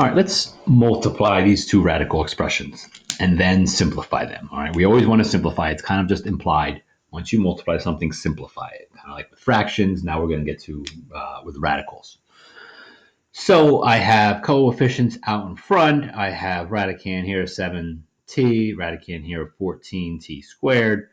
All right, let's multiply these two radical expressions and then simplify them. All right, we always want to simplify. It's kind of just implied. Once you multiply something, simplify it. Kind of like with fractions. Now we're going to get to with radicals. So I have coefficients out in front. I have radicand here, 7t, radicand here, 14t squared.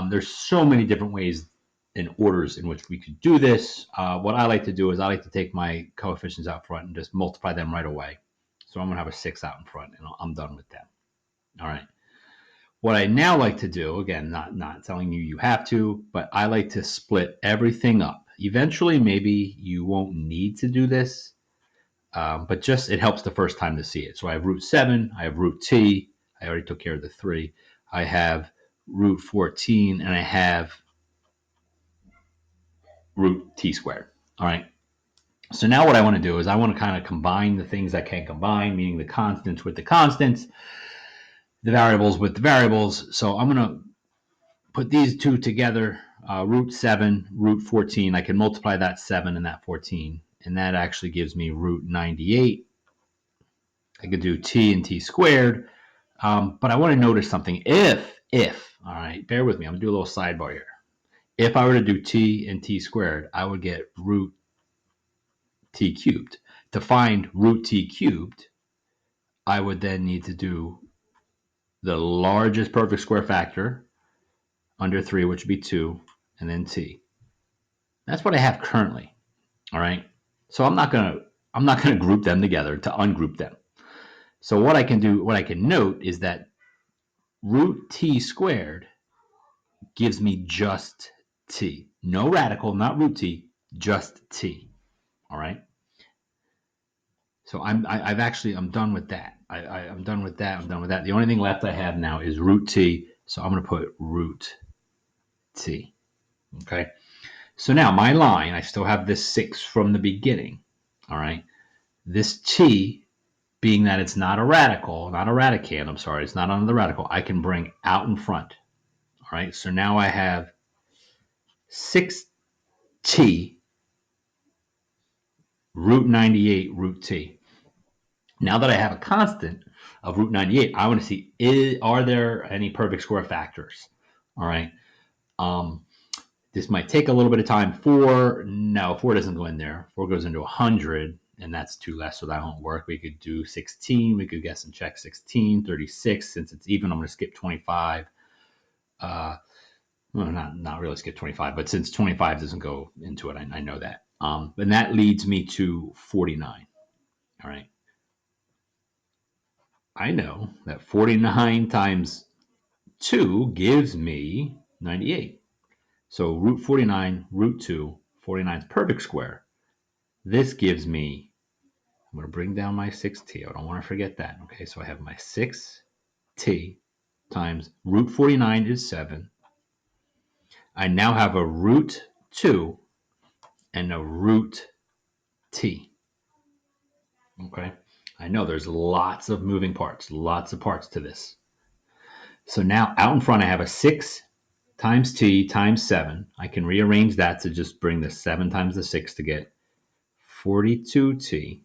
There's so many different ways and orders in which we could do this. What I like to do is I like to take my coefficients out front and just multiply them right away. So I'm going to have a 6 out in front, and I'm done with them. All right. What I now like to do, again, not telling you have to, but I like to split everything up. Eventually, maybe you won't need to do this, but just it helps the first time to see it. So I have root 7, I have root t, I already took care of the 3, I have root 14, and I have root t squared. All right. So now what I want to do is I want to kind of combine the things I can combine, meaning the constants with the constants, the variables with the variables. So I'm going to put these two together, root 7, root 14. I can multiply that 7 and that 14, and that actually gives me root 98. I could do t and t squared, but I want to notice something. All right, bear with me. I'm going to do a little sidebar here. If I were to do t and t squared, I would get root t cubed. To find root t cubed, I would then need to do the largest perfect square factor under 3, which would be 2, and then t. That's what I have currently. All right. So I'm not gonna group them together to ungroup them. So what I can do, what I can note is that root t squared gives me just t. No radical, not root t, just t. All right. So I'm done with that. I'm done with that. I'm done with that. The only thing left I have now is root t. So I'm going to put root t. Okay. So now my line, I still have this 6 from the beginning. All right. This t, being that it's not a radical, not a radicand, I'm sorry, it's not under the radical, I can bring out in front. All right. So now I have 6t root 98 root t. Now that I have a constant of root 98, I want to see, are there any perfect square factors? All right. This might take a little bit of time. 4 doesn't go in there. 4 goes into 100, and that's 2 less, so that won't work. We could do 16. We could guess and check 16, 36. Since it's even, I'm going to skip 25. Well, not really skip 25, but since 25 doesn't go into it, I know that. And that leads me to 49. All right. I know that 49 times 2 gives me 98. So root 49, root 2, 49 is perfect square. This gives me, I'm going to bring down my 6t. I don't want to forget that. Okay, so I have my 6t times root 49 is 7. I now have a root 2 and a root t. Okay, I know there's lots of moving parts, lots of parts to this. So now out in front, I have a 6 times t times 7. I can rearrange that to just bring the 7 times the 6 to get 42t.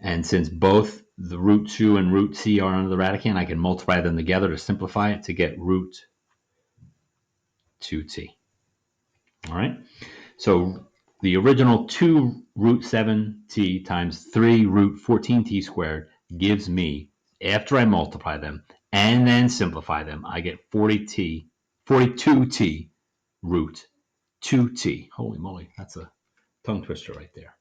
And since both the root 2 and root t are under the radicand, I can multiply them together to simplify it to get root 2t. All right. So the original 2 root 7t times 3 root 14t squared gives me, after I multiply them and then simplify them, I get 42t root 2t. Holy moly, that's a tongue twister right there.